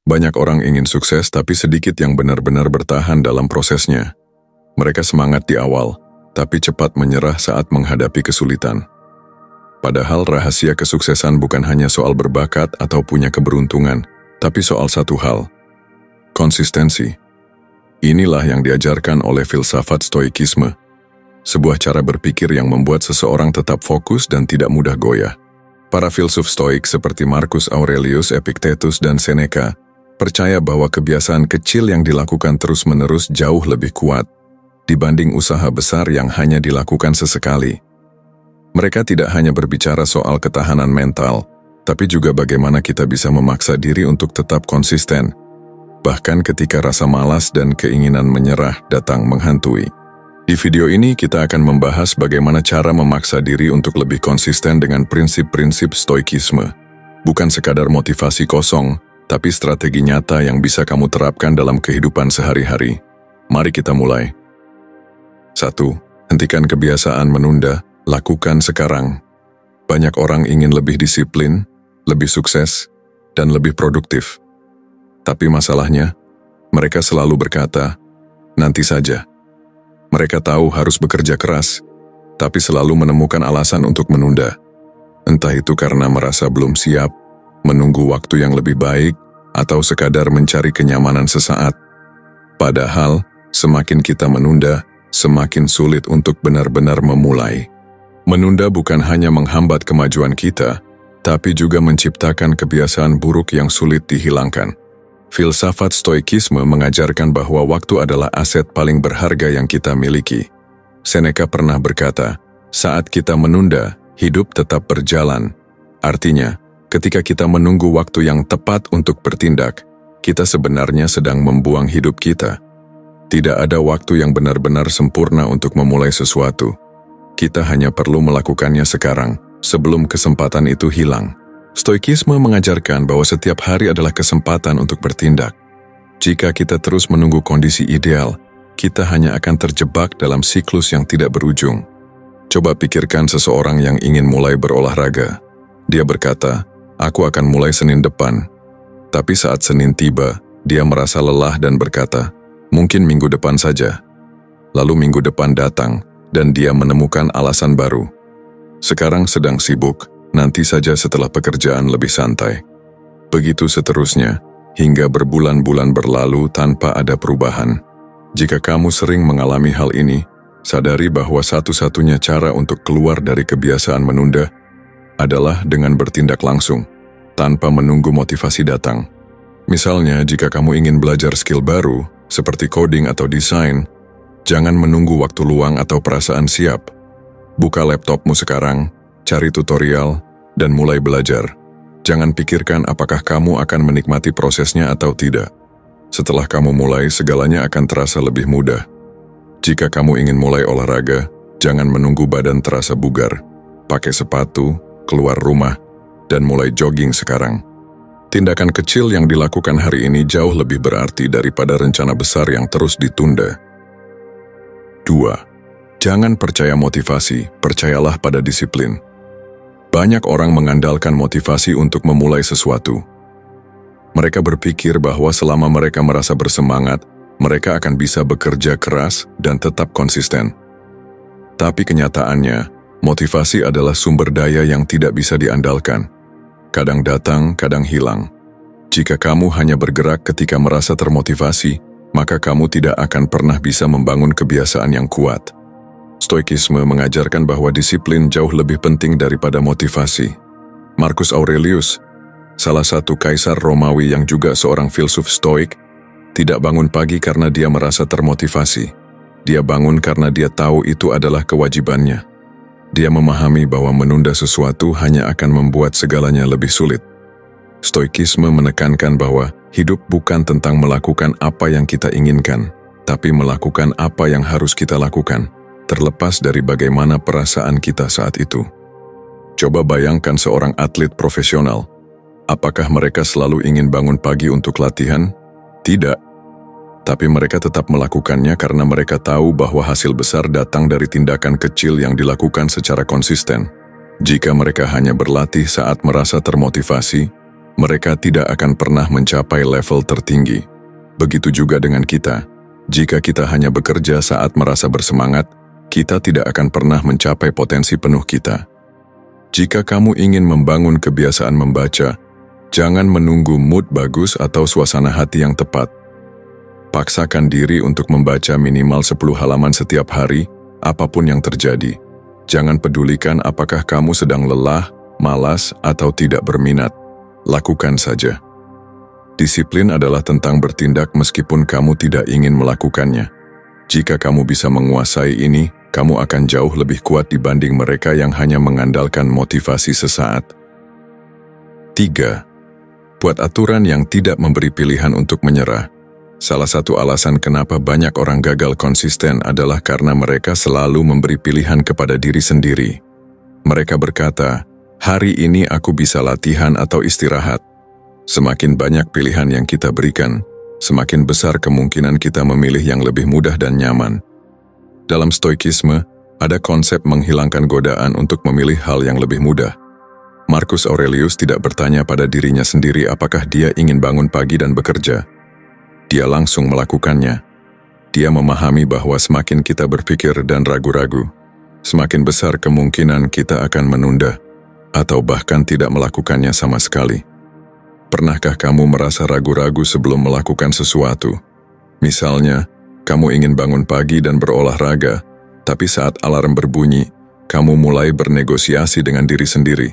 Banyak orang ingin sukses tapi sedikit yang benar-benar bertahan dalam prosesnya. Mereka semangat di awal, tapi cepat menyerah saat menghadapi kesulitan. Padahal rahasia kesuksesan bukan hanya soal berbakat atau punya keberuntungan, tapi soal satu hal: konsistensi. Inilah yang diajarkan oleh filsafat stoikisme, sebuah cara berpikir yang membuat seseorang tetap fokus dan tidak mudah goyah. Para filsuf stoik seperti Marcus Aurelius Epictetus dan Seneca percaya bahwa kebiasaan kecil yang dilakukan terus-menerus jauh lebih kuat dibanding usaha besar yang hanya dilakukan sesekali. Mereka tidak hanya berbicara soal ketahanan mental, tapi juga bagaimana kita bisa memaksa diri untuk tetap konsisten, bahkan ketika rasa malas dan keinginan menyerah datang menghantui. Di video ini kita akan membahas bagaimana cara memaksa diri untuk lebih konsisten dengan prinsip-prinsip stoikisme. Bukan sekadar motivasi kosong, tapi strategi nyata yang bisa kamu terapkan dalam kehidupan sehari-hari. Mari kita mulai. 1. Hentikan kebiasaan menunda, lakukan sekarang. Banyak orang ingin lebih disiplin, lebih sukses, dan lebih produktif. Tapi masalahnya, mereka selalu berkata, nanti saja. Mereka tahu harus bekerja keras, tapi selalu menemukan alasan untuk menunda. Entah itu karena merasa belum siap, menunggu waktu yang lebih baik, atau sekadar mencari kenyamanan sesaat. Padahal, semakin kita menunda, semakin sulit untuk benar-benar memulai. Menunda bukan hanya menghambat kemajuan kita, tapi juga menciptakan kebiasaan buruk yang sulit dihilangkan. Filsafat stoikisme mengajarkan bahwa waktu adalah aset paling berharga yang kita miliki. Seneca pernah berkata, saat kita menunda, hidup tetap berjalan. Artinya, ketika kita menunggu waktu yang tepat untuk bertindak, kita sebenarnya sedang membuang hidup kita. Tidak ada waktu yang benar-benar sempurna untuk memulai sesuatu. Kita hanya perlu melakukannya sekarang, sebelum kesempatan itu hilang. Stoikisme mengajarkan bahwa setiap hari adalah kesempatan untuk bertindak. Jika kita terus menunggu kondisi ideal, kita hanya akan terjebak dalam siklus yang tidak berujung. Coba pikirkan seseorang yang ingin mulai berolahraga. Dia berkata, aku akan mulai Senin depan. Tapi saat Senin tiba, dia merasa lelah dan berkata, mungkin minggu depan saja. Lalu minggu depan datang, dan dia menemukan alasan baru. Sekarang sedang sibuk, nanti saja setelah pekerjaan lebih santai. Begitu seterusnya, hingga berbulan-bulan berlalu tanpa ada perubahan. Jika kamu sering mengalami hal ini, sadari bahwa satu-satunya cara untuk keluar dari kebiasaan menunda adalah dengan bertindak langsung, tanpa menunggu motivasi datang. Misalnya, jika kamu ingin belajar skill baru, seperti coding atau desain, jangan menunggu waktu luang atau perasaan siap. Buka laptopmu sekarang, cari tutorial, dan mulai belajar. Jangan pikirkan apakah kamu akan menikmati prosesnya atau tidak. Setelah kamu mulai, segalanya akan terasa lebih mudah. Jika kamu ingin mulai olahraga, jangan menunggu badan terasa bugar. Pakai sepatu, keluar rumah, dan mulai jogging sekarang. Tindakan kecil yang dilakukan hari ini jauh lebih berarti daripada rencana besar yang terus ditunda. 2. Jangan percaya motivasi, percayalah pada disiplin. Banyak orang mengandalkan motivasi untuk memulai sesuatu. Mereka berpikir bahwa selama mereka merasa bersemangat, mereka akan bisa bekerja keras dan tetap konsisten. Tapi kenyataannya, motivasi adalah sumber daya yang tidak bisa diandalkan. Kadang datang, kadang hilang. Jika kamu hanya bergerak ketika merasa termotivasi, maka kamu tidak akan pernah bisa membangun kebiasaan yang kuat. Stoikisme mengajarkan bahwa disiplin jauh lebih penting daripada motivasi. Marcus Aurelius, salah satu kaisar Romawi yang juga seorang filsuf stoik, tidak bangun pagi karena dia merasa termotivasi. Dia bangun karena dia tahu itu adalah kewajibannya. Dia memahami bahwa menunda sesuatu hanya akan membuat segalanya lebih sulit. Stoikisme menekankan bahwa hidup bukan tentang melakukan apa yang kita inginkan, tapi melakukan apa yang harus kita lakukan, terlepas dari bagaimana perasaan kita saat itu. Coba bayangkan seorang atlet profesional. Apakah mereka selalu ingin bangun pagi untuk latihan? Tidak. Tapi mereka tetap melakukannya karena mereka tahu bahwa hasil besar datang dari tindakan kecil yang dilakukan secara konsisten. Jika mereka hanya berlatih saat merasa termotivasi, mereka tidak akan pernah mencapai level tertinggi. Begitu juga dengan kita. Jika kita hanya bekerja saat merasa bersemangat, kita tidak akan pernah mencapai potensi penuh kita. Jika kamu ingin membangun kebiasaan membaca, jangan menunggu mood bagus atau suasana hati yang tepat. Paksakan diri untuk membaca minimal 10 halaman setiap hari, apapun yang terjadi. Jangan pedulikan apakah kamu sedang lelah, malas, atau tidak berminat. Lakukan saja. Disiplin adalah tentang bertindak meskipun kamu tidak ingin melakukannya. Jika kamu bisa menguasai ini, kamu akan jauh lebih kuat dibanding mereka yang hanya mengandalkan motivasi sesaat. 3. Buat aturan yang tidak memberi pilihan untuk menyerah. Salah satu alasan kenapa banyak orang gagal konsisten adalah karena mereka selalu memberi pilihan kepada diri sendiri. Mereka berkata, "Hari ini aku bisa latihan atau istirahat." Semakin banyak pilihan yang kita berikan, semakin besar kemungkinan kita memilih yang lebih mudah dan nyaman. Dalam stoikisme, ada konsep menghilangkan godaan untuk memilih hal yang lebih mudah. Marcus Aurelius tidak bertanya pada dirinya sendiri apakah dia ingin bangun pagi dan bekerja. Dia langsung melakukannya. Dia memahami bahwa semakin kita berpikir dan ragu-ragu, semakin besar kemungkinan kita akan menunda, atau bahkan tidak melakukannya sama sekali. Pernahkah kamu merasa ragu-ragu sebelum melakukan sesuatu? Misalnya, kamu ingin bangun pagi dan berolahraga, tapi saat alarm berbunyi, kamu mulai bernegosiasi dengan diri sendiri.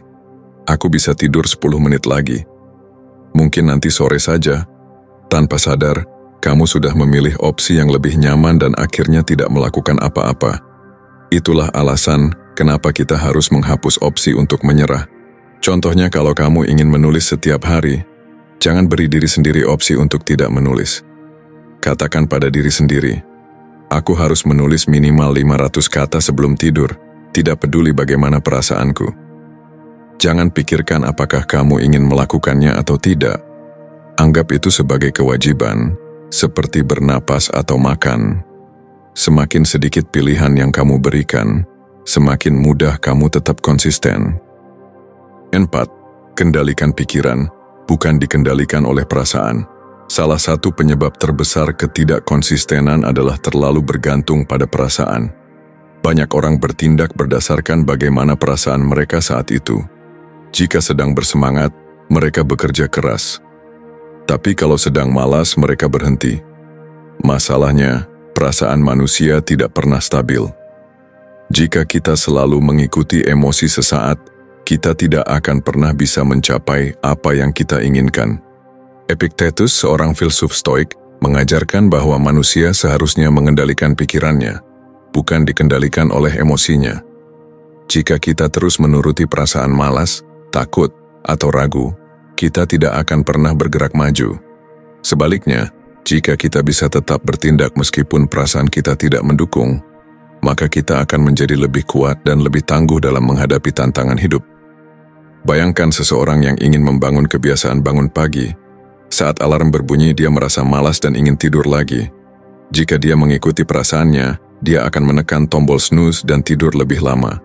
Aku bisa tidur 10 menit lagi. Mungkin nanti sore saja. Tanpa sadar, kamu sudah memilih opsi yang lebih nyaman dan akhirnya tidak melakukan apa-apa. Itulah alasan kenapa kita harus menghapus opsi untuk menyerah. Contohnya kalau kamu ingin menulis setiap hari, jangan beri diri sendiri opsi untuk tidak menulis. Katakan pada diri sendiri, aku harus menulis minimal 500 kata sebelum tidur, tidak peduli bagaimana perasaanku. Jangan pikirkan apakah kamu ingin melakukannya atau tidak. Anggap itu sebagai kewajiban, seperti bernapas atau makan. Semakin sedikit pilihan yang kamu berikan, semakin mudah kamu tetap konsisten. 4. Kendalikan pikiran, bukan dikendalikan oleh perasaan. Salah satu penyebab terbesar ketidakkonsistenan adalah terlalu bergantung pada perasaan. Banyak orang bertindak berdasarkan bagaimana perasaan mereka saat itu. Jika sedang bersemangat, mereka bekerja keras. Tapi kalau sedang malas, mereka berhenti. Masalahnya, perasaan manusia tidak pernah stabil. Jika kita selalu mengikuti emosi sesaat, kita tidak akan pernah bisa mencapai apa yang kita inginkan. Epictetus, seorang filsuf Stoik, mengajarkan bahwa manusia seharusnya mengendalikan pikirannya, bukan dikendalikan oleh emosinya. Jika kita terus menuruti perasaan malas, takut, atau ragu, kita tidak akan pernah bergerak maju. Sebaliknya, jika kita bisa tetap bertindak meskipun perasaan kita tidak mendukung, maka kita akan menjadi lebih kuat dan lebih tangguh dalam menghadapi tantangan hidup. Bayangkan seseorang yang ingin membangun kebiasaan bangun pagi. Saat alarm berbunyi, dia merasa malas dan ingin tidur lagi. Jika dia mengikuti perasaannya, dia akan menekan tombol snooze dan tidur lebih lama.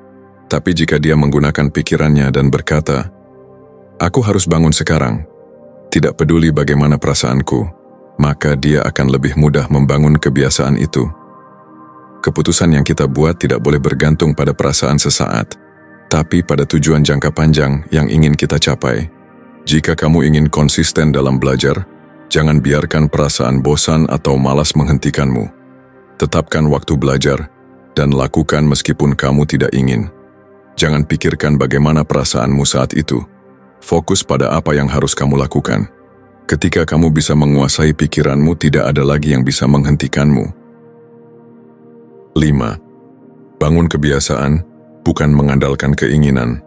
Tapi jika dia menggunakan pikirannya dan berkata, "Aku harus bangun sekarang," tidak peduli bagaimana perasaanku, maka dia akan lebih mudah membangun kebiasaan itu. Keputusan yang kita buat tidak boleh bergantung pada perasaan sesaat, tapi pada tujuan jangka panjang yang ingin kita capai. Jika kamu ingin konsisten dalam belajar, jangan biarkan perasaan bosan atau malas menghentikanmu. Tetapkan waktu belajar, dan lakukan meskipun kamu tidak ingin. Jangan pikirkan bagaimana perasaanmu saat itu. Fokus pada apa yang harus kamu lakukan. Ketika kamu bisa menguasai pikiranmu, tidak ada lagi yang bisa menghentikanmu. 5. Bangun kebiasaan, bukan mengandalkan keinginan.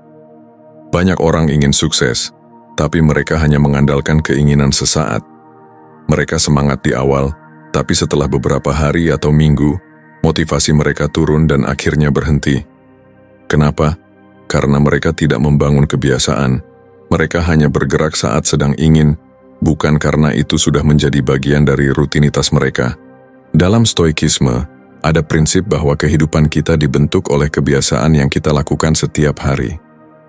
Banyak orang ingin sukses, tapi mereka hanya mengandalkan keinginan sesaat. Mereka semangat di awal, tapi setelah beberapa hari atau minggu, motivasi mereka turun dan akhirnya berhenti. Kenapa? Karena mereka tidak membangun kebiasaan. Mereka hanya bergerak saat sedang ingin, bukan karena itu sudah menjadi bagian dari rutinitas mereka. Dalam stoikisme, ada prinsip bahwa kehidupan kita dibentuk oleh kebiasaan yang kita lakukan setiap hari.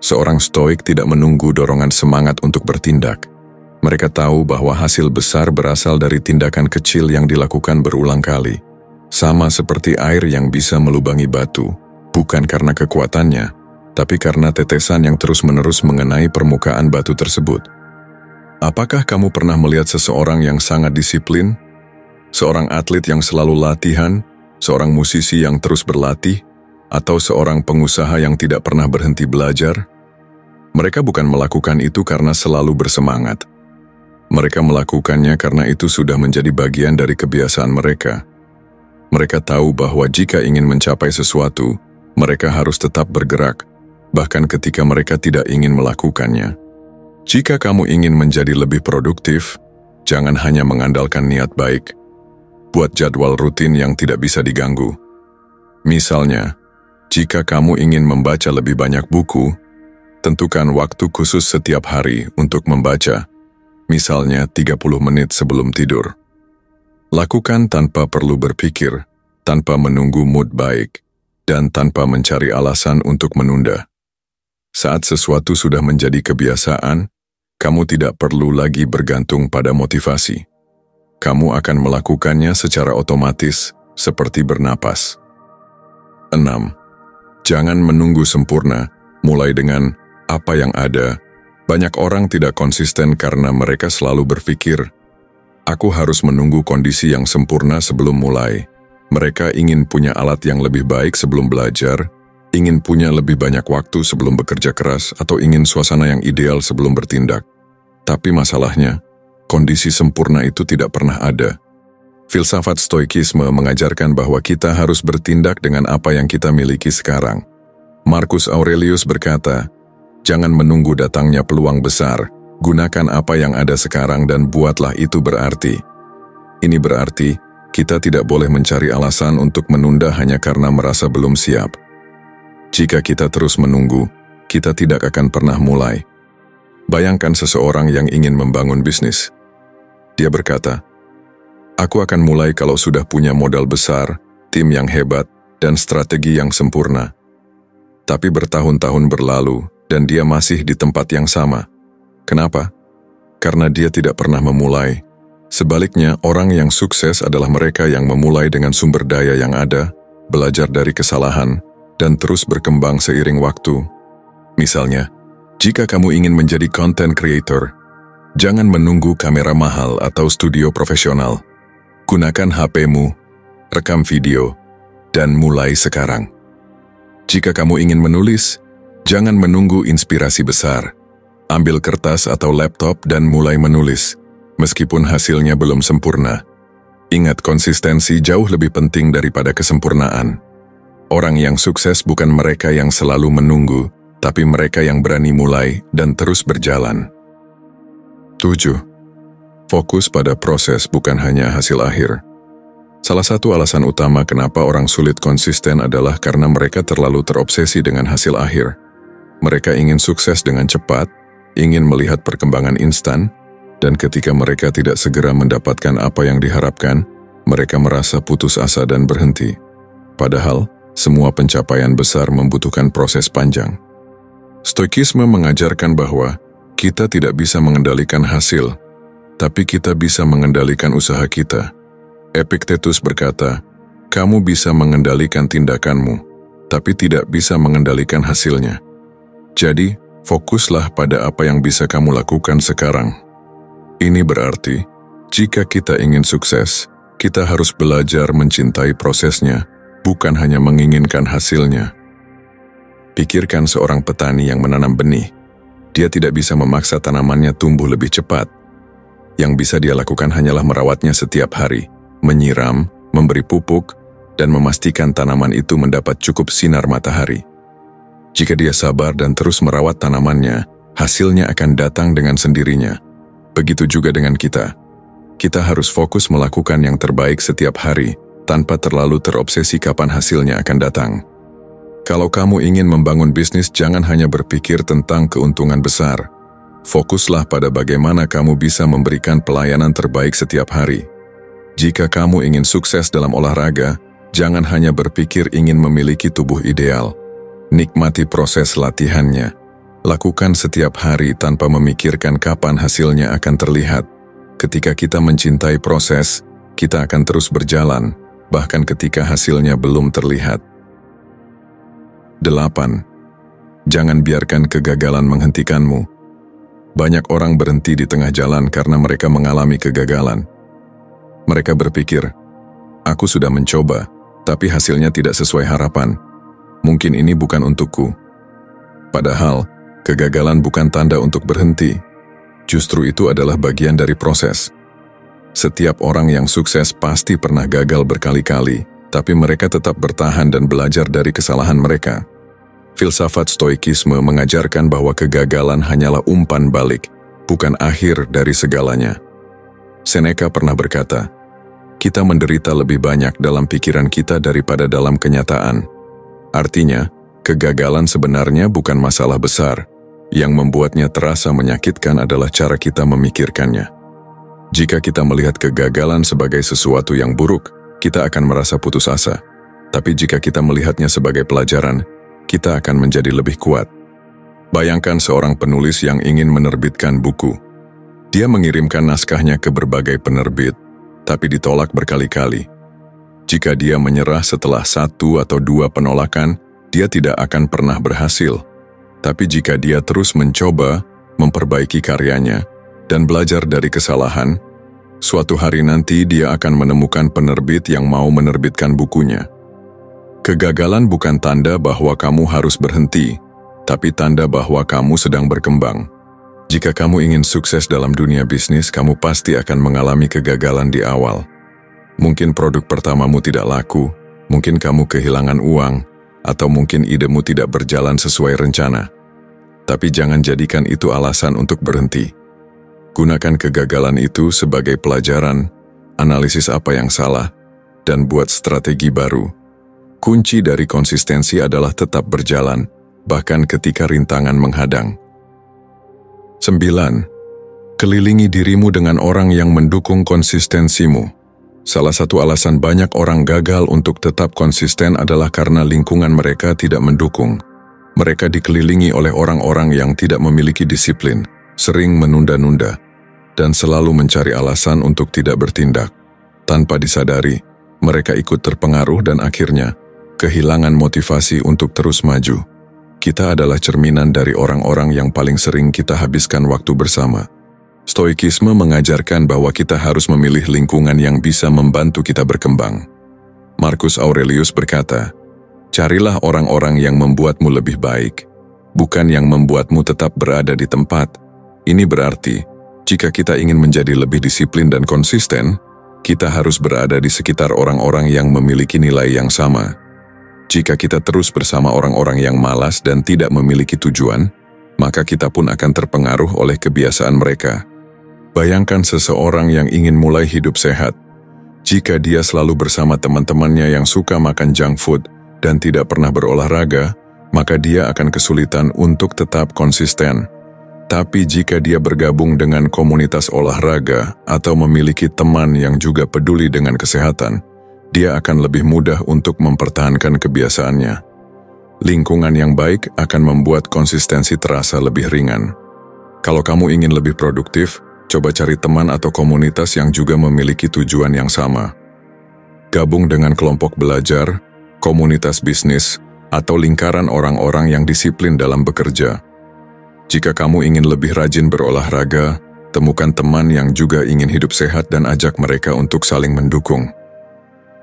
Seorang stoik tidak menunggu dorongan semangat untuk bertindak. Mereka tahu bahwa hasil besar berasal dari tindakan kecil yang dilakukan berulang kali. Sama seperti air yang bisa melubangi batu, bukan karena kekuatannya, tapi karena tetesan yang terus-menerus mengenai permukaan batu tersebut. Apakah kamu pernah melihat seseorang yang sangat disiplin? Seorang atlet yang selalu latihan, seorang musisi yang terus berlatih, atau seorang pengusaha yang tidak pernah berhenti belajar? Mereka bukan melakukan itu karena selalu bersemangat. Mereka melakukannya karena itu sudah menjadi bagian dari kebiasaan mereka. Mereka tahu bahwa jika ingin mencapai sesuatu, mereka harus tetap bergerak, bahkan ketika mereka tidak ingin melakukannya. Jika kamu ingin menjadi lebih produktif, jangan hanya mengandalkan niat baik. Buat jadwal rutin yang tidak bisa diganggu. Misalnya, jika kamu ingin membaca lebih banyak buku, tentukan waktu khusus setiap hari untuk membaca. Misalnya 30 menit sebelum tidur. Lakukan tanpa perlu berpikir, tanpa menunggu mood baik, dan tanpa mencari alasan untuk menunda. Saat sesuatu sudah menjadi kebiasaan, kamu tidak perlu lagi bergantung pada motivasi. Kamu akan melakukannya secara otomatis, seperti bernapas. 6. Jangan menunggu sempurna, mulai dengan apa yang ada. Banyak orang tidak konsisten karena mereka selalu berpikir, aku harus menunggu kondisi yang sempurna sebelum mulai. Mereka ingin punya alat yang lebih baik sebelum belajar, ingin punya lebih banyak waktu sebelum bekerja keras, atau ingin suasana yang ideal sebelum bertindak. Tapi masalahnya, kondisi sempurna itu tidak pernah ada. Filsafat Stoikisme mengajarkan bahwa kita harus bertindak dengan apa yang kita miliki sekarang. Marcus Aurelius berkata, jangan menunggu datangnya peluang besar, gunakan apa yang ada sekarang dan buatlah itu berarti. Ini berarti, kita tidak boleh mencari alasan untuk menunda hanya karena merasa belum siap. Jika kita terus menunggu, kita tidak akan pernah mulai. Bayangkan seseorang yang ingin membangun bisnis. Dia berkata, aku akan mulai kalau sudah punya modal besar, tim yang hebat, dan strategi yang sempurna. Tapi bertahun-tahun berlalu, dan dia masih di tempat yang sama. Kenapa? Karena dia tidak pernah memulai. Sebaliknya, orang yang sukses adalah mereka yang memulai dengan sumber daya yang ada, belajar dari kesalahan, dan terus berkembang seiring waktu. Misalnya, jika kamu ingin menjadi content creator, jangan menunggu kamera mahal atau studio profesional. Gunakan HP-mu, rekam video, dan mulai sekarang. Jika kamu ingin menulis, jangan menunggu inspirasi besar. Ambil kertas atau laptop dan mulai menulis, meskipun hasilnya belum sempurna. Ingat, konsistensi jauh lebih penting daripada kesempurnaan. Orang yang sukses bukan mereka yang selalu menunggu, tapi mereka yang berani mulai dan terus berjalan. 7. Fokus pada proses bukan hanya hasil akhir. Salah satu alasan utama kenapa orang sulit konsisten adalah karena mereka terlalu terobsesi dengan hasil akhir. Mereka ingin sukses dengan cepat, ingin melihat perkembangan instan, dan ketika mereka tidak segera mendapatkan apa yang diharapkan, mereka merasa putus asa dan berhenti. Padahal, semua pencapaian besar membutuhkan proses panjang. Stoikisme mengajarkan bahwa kita tidak bisa mengendalikan hasil, tapi kita bisa mengendalikan usaha kita. Epictetus berkata, kamu bisa mengendalikan tindakanmu, tapi tidak bisa mengendalikan hasilnya. Jadi, fokuslah pada apa yang bisa kamu lakukan sekarang. Ini berarti, jika kita ingin sukses, kita harus belajar mencintai prosesnya, bukan hanya menginginkan hasilnya. Pikirkan seorang petani yang menanam benih. Dia tidak bisa memaksa tanamannya tumbuh lebih cepat. Yang bisa dia lakukan hanyalah merawatnya setiap hari, menyiram, memberi pupuk, dan memastikan tanaman itu mendapat cukup sinar matahari. Jika dia sabar dan terus merawat tanamannya, hasilnya akan datang dengan sendirinya. Begitu juga dengan kita. Kita harus fokus melakukan yang terbaik setiap hari, tanpa terlalu terobsesi kapan hasilnya akan datang. Kalau kamu ingin membangun bisnis, jangan hanya berpikir tentang keuntungan besar. Fokuslah pada bagaimana kamu bisa memberikan pelayanan terbaik setiap hari. Jika kamu ingin sukses dalam olahraga, jangan hanya berpikir ingin memiliki tubuh ideal. Nikmati proses latihannya. Lakukan setiap hari tanpa memikirkan kapan hasilnya akan terlihat. Ketika kita mencintai proses, kita akan terus berjalan, bahkan ketika hasilnya belum terlihat. 8. Jangan biarkan kegagalan menghentikanmu. Banyak orang berhenti di tengah jalan karena mereka mengalami kegagalan. Mereka berpikir, aku sudah mencoba, tapi hasilnya tidak sesuai harapan. Mungkin ini bukan untukku. Padahal, kegagalan bukan tanda untuk berhenti. Justru itu adalah bagian dari proses. Setiap orang yang sukses pasti pernah gagal berkali-kali, tapi mereka tetap bertahan dan belajar dari kesalahan mereka. Filsafat Stoikisme mengajarkan bahwa kegagalan hanyalah umpan balik, bukan akhir dari segalanya. Seneca pernah berkata, kita menderita lebih banyak dalam pikiran kita daripada dalam kenyataan. Artinya, kegagalan sebenarnya bukan masalah besar. Yang membuatnya terasa menyakitkan adalah cara kita memikirkannya. Jika kita melihat kegagalan sebagai sesuatu yang buruk, kita akan merasa putus asa. Tapi jika kita melihatnya sebagai pelajaran, kita akan menjadi lebih kuat. Bayangkan seorang penulis yang ingin menerbitkan buku. Dia mengirimkan naskahnya ke berbagai penerbit, tapi ditolak berkali-kali. Jika dia menyerah setelah 1 atau 2 penolakan, dia tidak akan pernah berhasil. Tapi jika dia terus mencoba, memperbaiki karyanya, dan belajar dari kesalahan, suatu hari nanti dia akan menemukan penerbit yang mau menerbitkan bukunya. Kegagalan bukan tanda bahwa kamu harus berhenti, tapi tanda bahwa kamu sedang berkembang. Jika kamu ingin sukses dalam dunia bisnis, kamu pasti akan mengalami kegagalan di awal. Mungkin produk pertamamu tidak laku, mungkin kamu kehilangan uang, atau mungkin idemu tidak berjalan sesuai rencana. Tapi jangan jadikan itu alasan untuk berhenti. Gunakan kegagalan itu sebagai pelajaran, analisis apa yang salah, dan buat strategi baru. Kunci dari konsistensi adalah tetap berjalan, bahkan ketika rintangan menghadang. 9. Kelilingi dirimu dengan orang yang mendukung konsistensimu. Salah satu alasan banyak orang gagal untuk tetap konsisten adalah karena lingkungan mereka tidak mendukung. Mereka dikelilingi oleh orang-orang yang tidak memiliki disiplin, sering menunda-nunda, dan selalu mencari alasan untuk tidak bertindak. Tanpa disadari, mereka ikut terpengaruh dan akhirnya kehilangan motivasi untuk terus maju. Kita adalah cerminan dari orang-orang yang paling sering kita habiskan waktu bersama. Stoikisme mengajarkan bahwa kita harus memilih lingkungan yang bisa membantu kita berkembang. Marcus Aurelius berkata, carilah orang-orang yang membuatmu lebih baik, bukan yang membuatmu tetap berada di tempat. Ini berarti, jika kita ingin menjadi lebih disiplin dan konsisten, kita harus berada di sekitar orang-orang yang memiliki nilai yang sama. Jika kita terus bersama orang-orang yang malas dan tidak memiliki tujuan, maka kita pun akan terpengaruh oleh kebiasaan mereka. Bayangkan seseorang yang ingin mulai hidup sehat. Jika dia selalu bersama teman-temannya yang suka makan junk food dan tidak pernah berolahraga, maka dia akan kesulitan untuk tetap konsisten. Tapi jika dia bergabung dengan komunitas olahraga atau memiliki teman yang juga peduli dengan kesehatan, dia akan lebih mudah untuk mempertahankan kebiasaannya. Lingkungan yang baik akan membuat konsistensi terasa lebih ringan. Kalau kamu ingin lebih produktif, coba cari teman atau komunitas yang juga memiliki tujuan yang sama. Gabung dengan kelompok belajar, komunitas bisnis, atau lingkaran orang-orang yang disiplin dalam bekerja. Jika kamu ingin lebih rajin berolahraga, temukan teman yang juga ingin hidup sehat dan ajak mereka untuk saling mendukung.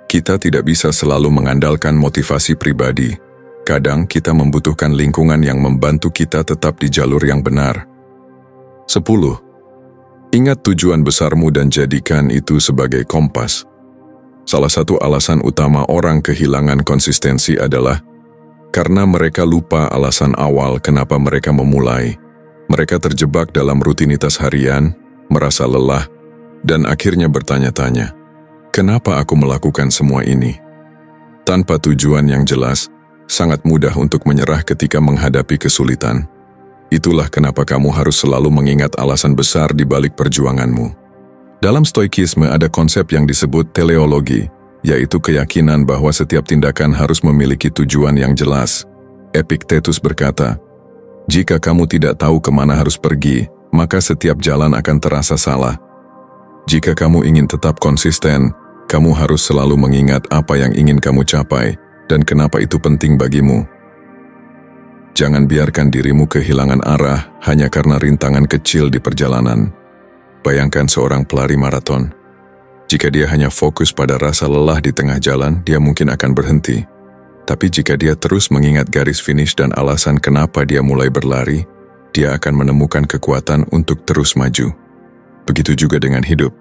Kita tidak bisa selalu mengandalkan motivasi pribadi. Kadang kita membutuhkan lingkungan yang membantu kita tetap di jalur yang benar. 10. Ingat tujuan besarmu dan jadikan itu sebagai kompas. Salah satu alasan utama orang kehilangan konsistensi adalah karena mereka lupa alasan awal kenapa mereka memulai. Mereka terjebak dalam rutinitas harian, merasa lelah, dan akhirnya bertanya-tanya, kenapa aku melakukan semua ini? Tanpa tujuan yang jelas, sangat mudah untuk menyerah ketika menghadapi kesulitan. Itulah kenapa kamu harus selalu mengingat alasan besar di balik perjuanganmu. Dalam Stoikisme ada konsep yang disebut teleologi, yaitu keyakinan bahwa setiap tindakan harus memiliki tujuan yang jelas. Epictetus berkata, Jika kamu tidak tahu kemana harus pergi, maka setiap jalan akan terasa salah. Jika kamu ingin tetap konsisten, kamu harus selalu mengingat apa yang ingin kamu capai dan kenapa itu penting bagimu. Jangan biarkan dirimu kehilangan arah hanya karena rintangan kecil di perjalanan. Bayangkan seorang pelari maraton. Jika dia hanya fokus pada rasa lelah di tengah jalan, dia mungkin akan berhenti. Tapi jika dia terus mengingat garis finish dan alasan kenapa dia mulai berlari, dia akan menemukan kekuatan untuk terus maju. Begitu juga dengan hidup.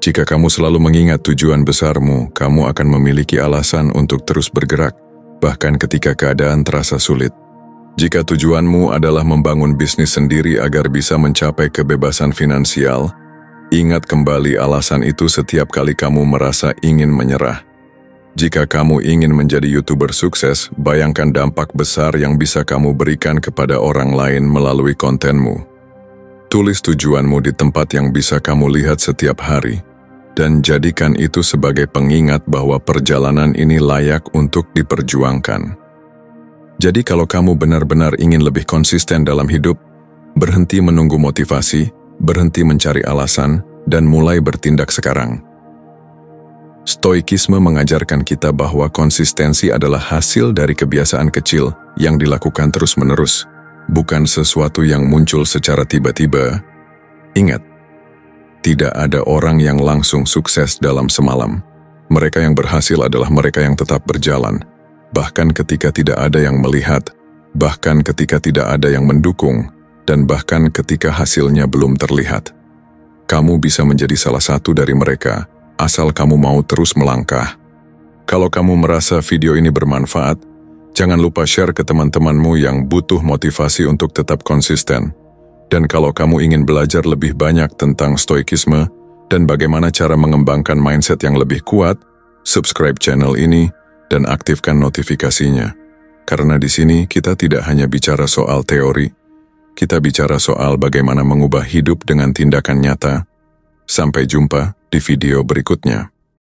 Jika kamu selalu mengingat tujuan besarmu, kamu akan memiliki alasan untuk terus bergerak, bahkan ketika keadaan terasa sulit. Jika tujuanmu adalah membangun bisnis sendiri agar bisa mencapai kebebasan finansial, ingat kembali alasan itu setiap kali kamu merasa ingin menyerah. Jika kamu ingin menjadi YouTuber sukses, bayangkan dampak besar yang bisa kamu berikan kepada orang lain melalui kontenmu. Tulis tujuanmu di tempat yang bisa kamu lihat setiap hari, dan jadikan itu sebagai pengingat bahwa perjalanan ini layak untuk diperjuangkan. Jadi kalau kamu benar-benar ingin lebih konsisten dalam hidup, berhenti menunggu motivasi, berhenti mencari alasan, dan mulai bertindak sekarang. Stoikisme mengajarkan kita bahwa konsistensi adalah hasil dari kebiasaan kecil yang dilakukan terus-menerus, bukan sesuatu yang muncul secara tiba-tiba. Ingat, tidak ada orang yang langsung sukses dalam semalam. Mereka yang berhasil adalah mereka yang tetap berjalan, bahkan ketika tidak ada yang melihat, bahkan ketika tidak ada yang mendukung, dan bahkan ketika hasilnya belum terlihat. Kamu bisa menjadi salah satu dari mereka, asal kamu mau terus melangkah. Kalau kamu merasa video ini bermanfaat, jangan lupa share ke teman-temanmu yang butuh motivasi untuk tetap konsisten. Dan kalau kamu ingin belajar lebih banyak tentang stoikisme dan bagaimana cara mengembangkan mindset yang lebih kuat, subscribe channel ini dan aktifkan notifikasinya. Karena di sini kita tidak hanya bicara soal teori, kita bicara soal bagaimana mengubah hidup dengan tindakan nyata. Sampai jumpa di video berikutnya.